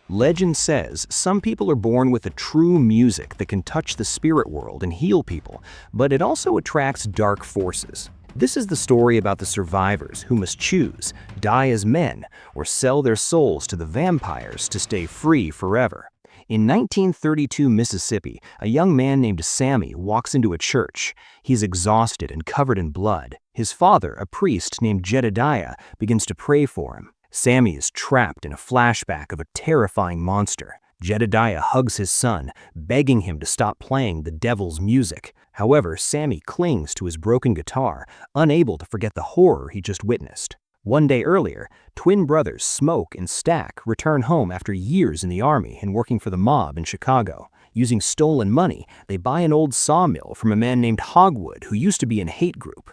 Legend says some people are born with a true music that can touch the spirit world and heal people, but it also attracts dark forces. This is the story about the survivors who must choose, die as men, or sell their souls to the vampires to stay free forever. In 1932 Mississippi, a young man named Sammie walks into a church. He's exhausted and covered in blood. His father, a priest named Jedediah, begins to pray for him. Sammie is trapped in a flashback of a terrifying monster. Jedediah hugs his son, begging him to stop playing the devil's music. However, Sammie clings to his broken guitar, unable to forget the horror he just witnessed. One day earlier, twin brothers Smoke and Stack return home after years in the army and working for the mob in Chicago. Using stolen money, they buy an old sawmill from a man named Hogwood who used to be in a hate group.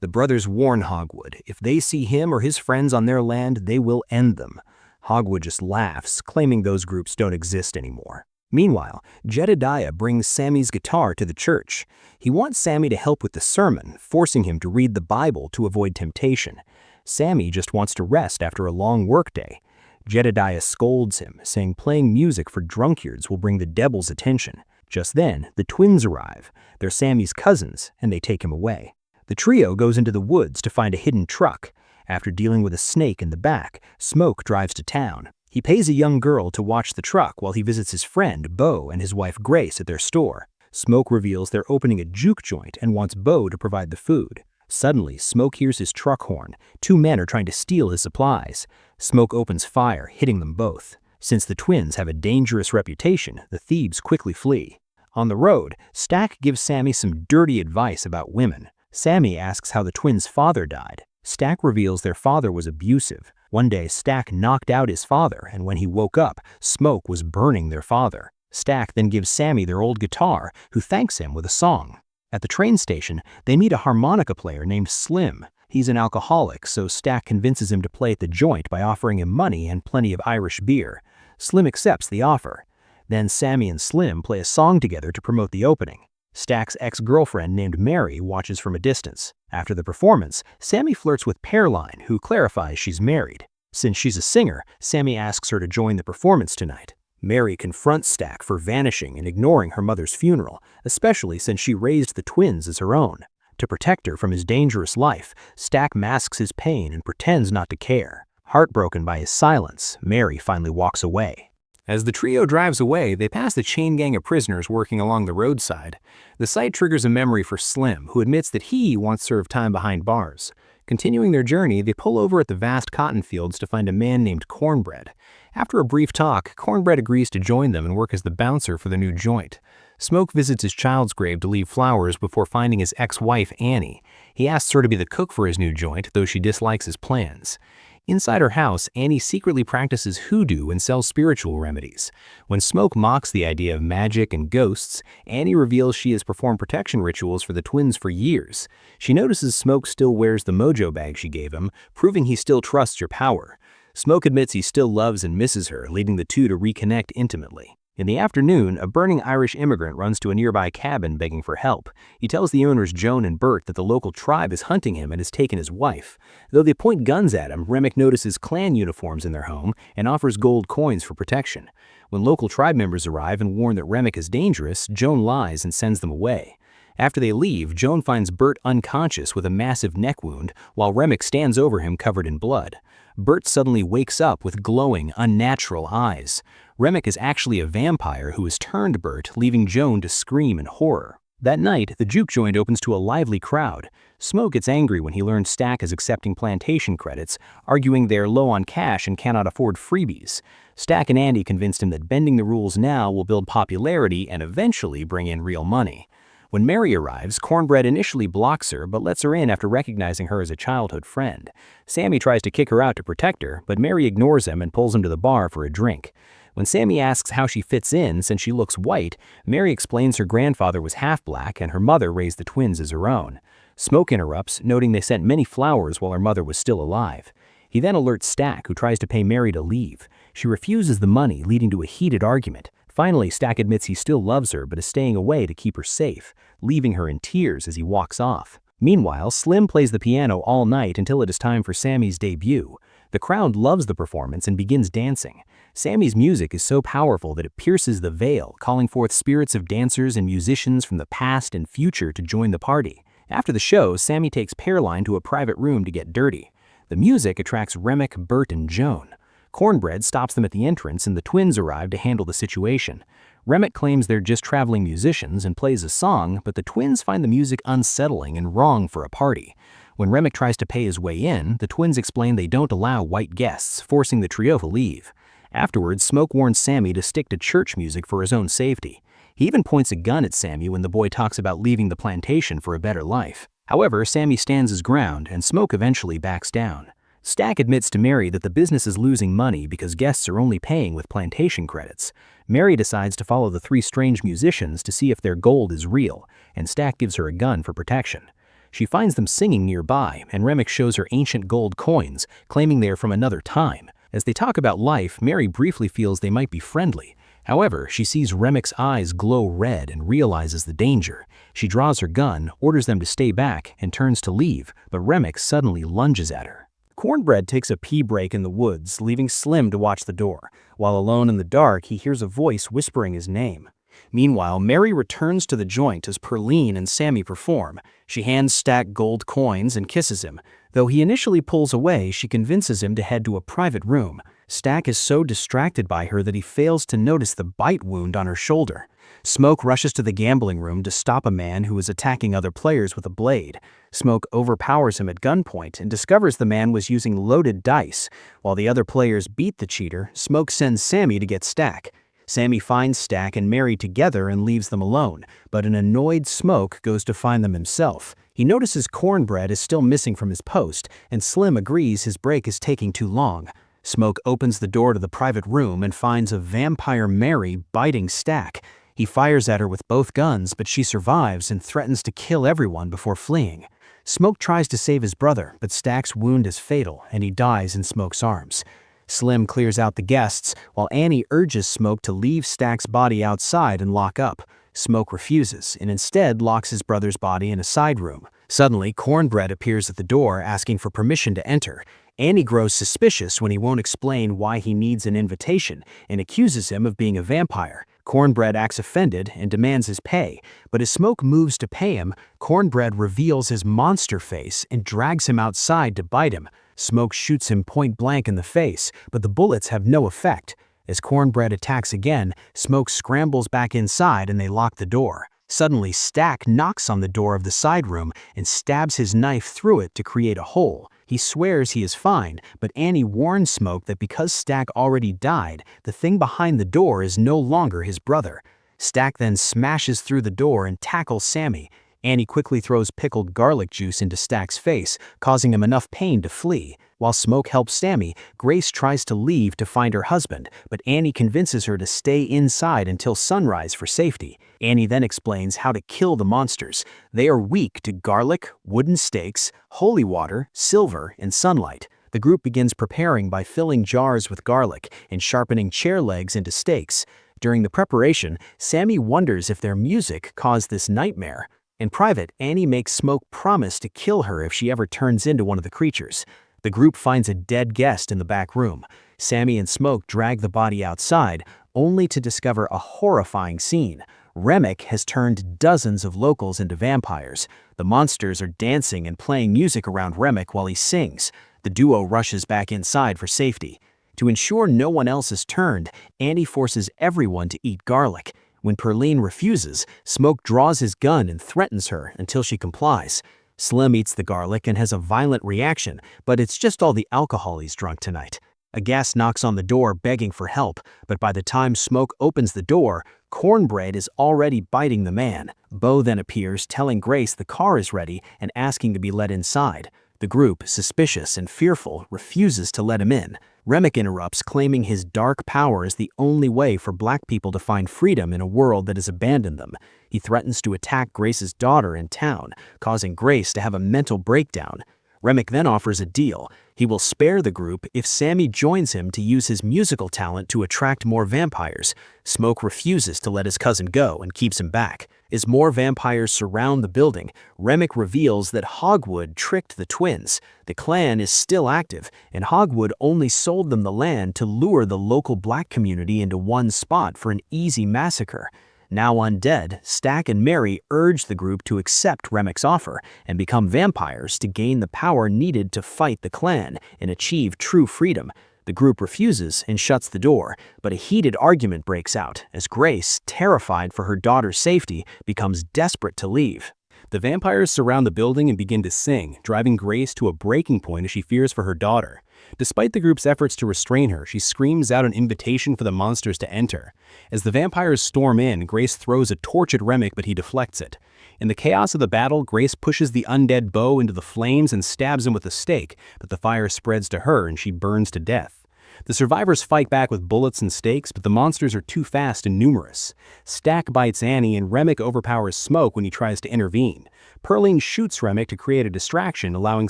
The brothers warn Hogwood, if they see him or his friends on their land, they will end them. Hogwood just laughs, claiming those groups don't exist anymore. Meanwhile, Jedediah brings Sammie's guitar to the church. He wants Sammie to help with the sermon, forcing him to read the Bible to avoid temptation. Sammie just wants to rest after a long workday. Jedediah scolds him, saying playing music for drunkards will bring the devil's attention. Just then, the twins arrive. They're Sammie's cousins, and they take him away. The trio goes into the woods to find a hidden truck. After dealing with a snake in the back, Smoke drives to town. He pays a young girl to watch the truck while he visits his friend, Bo, and his wife Grace at their store. Smoke reveals they're opening a juke joint and wants Bo to provide the food. Suddenly, Smoke hears his truck horn. Two men are trying to steal his supplies. Smoke opens fire, hitting them both. Since the twins have a dangerous reputation, the thieves quickly flee. On the road, Stack gives Sammie some dirty advice about women. Sammie asks how the twins' father died. Stack reveals their father was abusive. One day, Stack knocked out his father, and when he woke up, Smoke was burning their father. Stack then gives Sammie their old guitar, who thanks him with a song. At the train station, they meet a harmonica player named Slim. He's an alcoholic, so Stack convinces him to play at the joint by offering him money and plenty of Irish beer. Slim accepts the offer. Then Sammie and Slim play a song together to promote the opening. Stack's ex-girlfriend named Mary watches from a distance. After the performance, Sammie flirts with Pearline, who clarifies she's married. Since she's a singer, Sammie asks her to join the performance tonight. Mary confronts Stack for vanishing and ignoring her mother's funeral, especially since she raised the twins as her own. To protect her from his dangerous life, Stack masks his pain and pretends not to care. Heartbroken by his silence, Mary finally walks away. As the trio drives away, they pass the chain gang of prisoners working along the roadside. The sight triggers a memory for Slim, who admits that he once served time behind bars. Continuing their journey, they pull over at the vast cotton fields to find a man named Cornbread. After a brief talk, Cornbread agrees to join them and work as the bouncer for the new joint. Smoke visits his child's grave to leave flowers before finding his ex-wife, Annie. He asks her to be the cook for his new joint, though she dislikes his plans. Inside her house, Annie secretly practices hoodoo and sells spiritual remedies. When Smoke mocks the idea of magic and ghosts, Annie reveals she has performed protection rituals for the twins for years. She notices Smoke still wears the mojo bag she gave him, proving he still trusts her power. Smoke admits he still loves and misses her, leading the two to reconnect intimately. In the afternoon, a burning Irish immigrant runs to a nearby cabin begging for help. He tells the owners Joan and Bert that the local tribe is hunting him and has taken his wife. Though they point guns at him, Remmick notices clan uniforms in their home and offers gold coins for protection. When local tribe members arrive and warn that Remmick is dangerous, Joan lies and sends them away. After they leave, Joan finds Bert unconscious with a massive neck wound, while Remmick stands over him covered in blood. Bert suddenly wakes up with glowing, unnatural eyes. Remmick is actually a vampire who has turned Bert, leaving Joan to scream in horror. That night, the juke joint opens to a lively crowd. Smoke gets angry when he learns Stack is accepting plantation credits, arguing they're low on cash and cannot afford freebies. Stack and Andy convinced him that bending the rules now will build popularity and eventually bring in real money. When Mary arrives, Cornbread initially blocks her but lets her in after recognizing her as a childhood friend. Sammie tries to kick her out to protect her, but Mary ignores him and pulls him to the bar for a drink. When Sammie asks how she fits in since she looks white, Mary explains her grandfather was half-black and her mother raised the twins as her own. Smoke interrupts, noting they sent many flowers while her mother was still alive. He then alerts Stack, who tries to pay Mary to leave. She refuses the money, leading to a heated argument. Finally, Stack admits he still loves her but is staying away to keep her safe, leaving her in tears as he walks off. Meanwhile, Slim plays the piano all night until it is time for Sammie's debut. The crowd loves the performance and begins dancing. Sammie's music is so powerful that it pierces the veil, calling forth spirits of dancers and musicians from the past and future to join the party. After the show, Sammie takes Pearline to a private room to get dirty. The music attracts Remmick, Bert, and Joan. Cornbread stops them at the entrance and the twins arrive to handle the situation. Remmick claims they're just traveling musicians and plays a song, but the twins find the music unsettling and wrong for a party. When Remmick tries to pay his way in, the twins explain they don't allow white guests, forcing the trio to leave. Afterwards, Smoke warns Sammie to stick to church music for his own safety. He even points a gun at Sammie when the boy talks about leaving the plantation for a better life. However, Sammie stands his ground and Smoke eventually backs down. Stack admits to Mary that the business is losing money because guests are only paying with plantation credits. Mary decides to follow the three strange musicians to see if their gold is real, and Stack gives her a gun for protection. She finds them singing nearby, and Remmick shows her ancient gold coins, claiming they are from another time. As they talk about life, Mary briefly feels they might be friendly. However, she sees Remmick's eyes glow red and realizes the danger. She draws her gun, orders them to stay back, and turns to leave, but Remmick suddenly lunges at her. Cornbread takes a pee break in the woods, leaving Slim to watch the door. While alone in the dark, he hears a voice whispering his name. Meanwhile, Mary returns to the joint as Pearline and Sammie perform. She hands Stack gold coins and kisses him. Though he initially pulls away, she convinces him to head to a private room. Stack is so distracted by her that he fails to notice the bite wound on her shoulder. Smoke rushes to the gambling room to stop a man who is attacking other players with a blade. Smoke overpowers him at gunpoint and discovers the man was using loaded dice. While the other players beat the cheater, Smoke sends Sammie to get Stack. Sammie finds Stack and Mary together and leaves them alone, but an annoyed Smoke goes to find them himself. He notices Cornbread is still missing from his post, and Slim agrees his break is taking too long. Smoke opens the door to the private room and finds a vampire Mary biting Stack. He fires at her with both guns, but she survives and threatens to kill everyone before fleeing. Smoke tries to save his brother, but Stack's wound is fatal, and he dies in Smoke's arms. Slim clears out the guests, while Annie urges Smoke to leave Stack's body outside and lock up. Smoke refuses, and instead locks his brother's body in a side room. Suddenly, Cornbread appears at the door, asking for permission to enter. Annie grows suspicious when he won't explain why he needs an invitation, and accuses him of being a vampire. Cornbread acts offended and demands his pay, but as Smoke moves to pay him, Cornbread reveals his monster face and drags him outside to bite him. Smoke shoots him point blank in the face, but the bullets have no effect. As Cornbread attacks again, Smoke scrambles back inside and they lock the door. Suddenly, Stack knocks on the door of the side room and stabs his knife through it to create a hole. He swears he is fine, but Annie warns Smoke that because Stack already died, the thing behind the door is no longer his brother. Stack then smashes through the door and tackles Sammie. Annie quickly throws pickled garlic juice into Stack's face, causing him enough pain to flee. While Smoke helps Sammie, Grace tries to leave to find her husband, but Annie convinces her to stay inside until sunrise for safety. Annie then explains how to kill the monsters. They are weak to garlic, wooden stakes, holy water, silver, and sunlight. The group begins preparing by filling jars with garlic and sharpening chair legs into stakes. During the preparation, Sammie wonders if their music caused this nightmare. In private, Annie makes Smoke promise to kill her if she ever turns into one of the creatures. The group finds a dead guest in the back room. Sammie and Smoke drag the body outside, only to discover a horrifying scene. Remmick has turned dozens of locals into vampires. The monsters are dancing and playing music around Remmick while he sings. The duo rushes back inside for safety. To ensure no one else is turned, Annie forces everyone to eat garlic. When Pearline refuses, Smoke draws his gun and threatens her until she complies. Slim eats the garlic and has a violent reaction, but it's just all the alcohol he's drunk tonight. A guest knocks on the door begging for help, but by the time Smoke opens the door, Cornbread is already biting the man. Bo then appears, telling Grace the car is ready and asking to be let inside. The group, suspicious and fearful, refuses to let him in. Remmick interrupts, claiming his dark power is the only way for black people to find freedom in a world that has abandoned them. He threatens to attack Grace's daughter in town, causing Grace to have a mental breakdown. Remmick then offers a deal. He will spare the group if Sammie joins him to use his musical talent to attract more vampires. Smoke refuses to let his cousin go and keeps him back. As more vampires surround the building, Remmick reveals that Hogwood tricked the twins. The clan is still active, and Hogwood only sold them the land to lure the local black community into one spot for an easy massacre. Now undead, Stack and Mary urge the group to accept Remmick's offer and become vampires to gain the power needed to fight the clan and achieve true freedom. The group refuses and shuts the door, but a heated argument breaks out as Grace, terrified for her daughter's safety, becomes desperate to leave. The vampires surround the building and begin to sing, driving Grace to a breaking point as she fears for her daughter. Despite the group's efforts to restrain her, she screams out an invitation for the monsters to enter. As the vampires storm in, Grace throws a torch at Remmick, but he deflects it. In the chaos of the battle, Grace pushes the undead beau into the flames and stabs him with a stake, but the fire spreads to her and she burns to death. The survivors fight back with bullets and stakes, but the monsters are too fast and numerous. Stack bites Annie and Remmick overpowers Smoke when he tries to intervene. Pearline shoots Remmick to create a distraction, allowing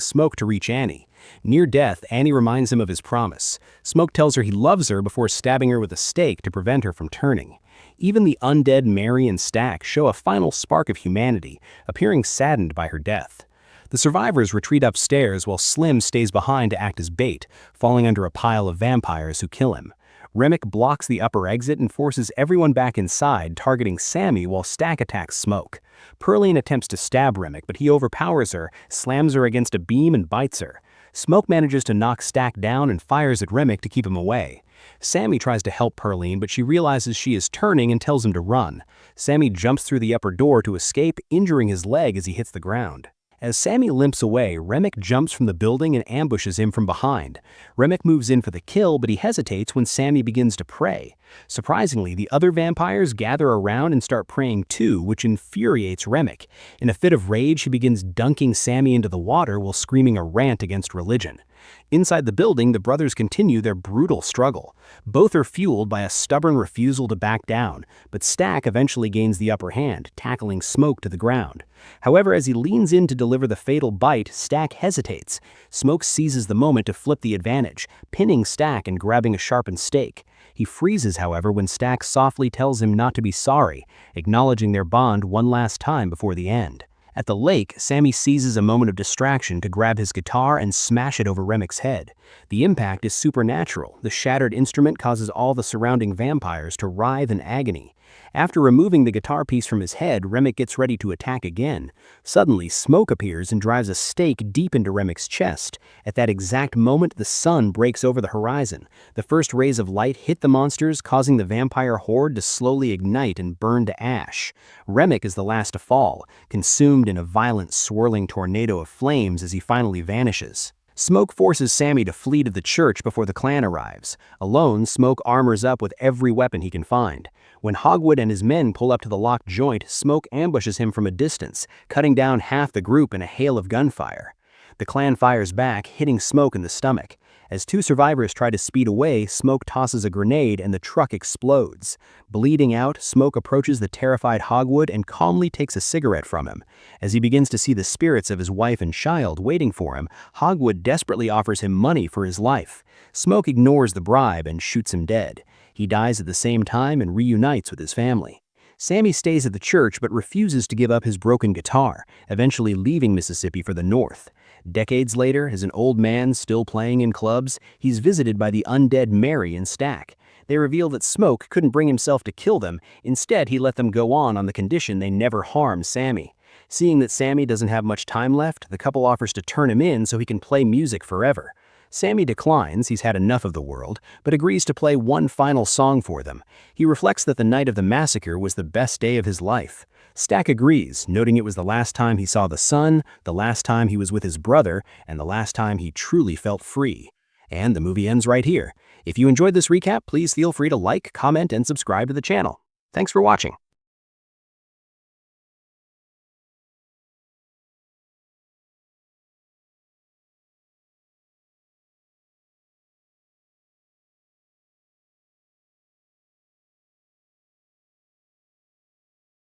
Smoke to reach Annie. Near death, Annie reminds him of his promise. Smoke tells her he loves her before stabbing her with a stake to prevent her from turning. Even the undead Mary and Stack show a final spark of humanity, appearing saddened by her death. The survivors retreat upstairs while Slim stays behind to act as bait, falling under a pile of vampires who kill him. Remmick blocks the upper exit and forces everyone back inside, targeting Sammie while Stack attacks Smoke. Pearline attempts to stab Remmick, but he overpowers her, slams her against a beam and bites her. Smoke manages to knock Stack down and fires at Remmick to keep him away. Sammie tries to help Pearline, but she realizes she is turning and tells him to run. Sammie jumps through the upper door to escape, injuring his leg as he hits the ground. As Sammie limps away, Remmick jumps from the building and ambushes him from behind. Remmick moves in for the kill, but he hesitates when Sammie begins to pray. Surprisingly, the other vampires gather around and start praying too, which infuriates Remmick. In a fit of rage, he begins dunking Sammie into the water while screaming a rant against religion. Inside the building, the brothers continue their brutal struggle. Both are fueled by a stubborn refusal to back down, but Stack eventually gains the upper hand, tackling Smoke to the ground. However, as he leans in to deliver the fatal bite, Stack hesitates. Smoke seizes the moment to flip the advantage, pinning Stack and grabbing a sharpened stake. He freezes, however, when Stack softly tells him not to be sorry, acknowledging their bond one last time before the end. At the lake, Sammie seizes a moment of distraction to grab his guitar and smash it over Remmick's head. The impact is supernatural. The shattered instrument causes all the surrounding vampires to writhe in agony. After removing the guitar piece from his head, Remmick gets ready to attack again. Suddenly, Smoke appears and drives a stake deep into Remmick's chest. At that exact moment, the sun breaks over the horizon. The first rays of light hit the monsters, causing the vampire horde to slowly ignite and burn to ash. Remmick is the last to fall, consumed in a violent, swirling tornado of flames as he finally vanishes. Smoke forces Sammie to flee to the church before the clan arrives. Alone, Smoke armors up with every weapon he can find. When Hogwood and his men pull up to the locked joint, Smoke ambushes him from a distance, cutting down half the group in a hail of gunfire. The clan fires back, hitting Smoke in the stomach. As two survivors try to speed away, Smoke tosses a grenade and the truck explodes. Bleeding out, Smoke approaches the terrified Hogwood and calmly takes a cigarette from him. As he begins to see the spirits of his wife and child waiting for him, Hogwood desperately offers him money for his life. Smoke ignores the bribe and shoots him dead. He dies at the same time and reunites with his family. Sammie stays at the church but refuses to give up his broken guitar, eventually leaving Mississippi for the north. Decades later, as an old man still playing in clubs, he's visited by the undead Mary and Stack. They reveal that Smoke couldn't bring himself to kill them. Instead, he let them go on the condition they never harm Sammie. Seeing that Sammie doesn't have much time left, the couple offers to turn him in so he can play music forever. Sammie declines, he's had enough of the world, but agrees to play one final song for them. He reflects that the night of the massacre was the best day of his life. Stack agrees, noting it was the last time he saw the sun, the last time he was with his brother, and the last time he truly felt free. And the movie ends right here. If you enjoyed this recap, please feel free to like, comment, and subscribe to the channel. Thanks for watching.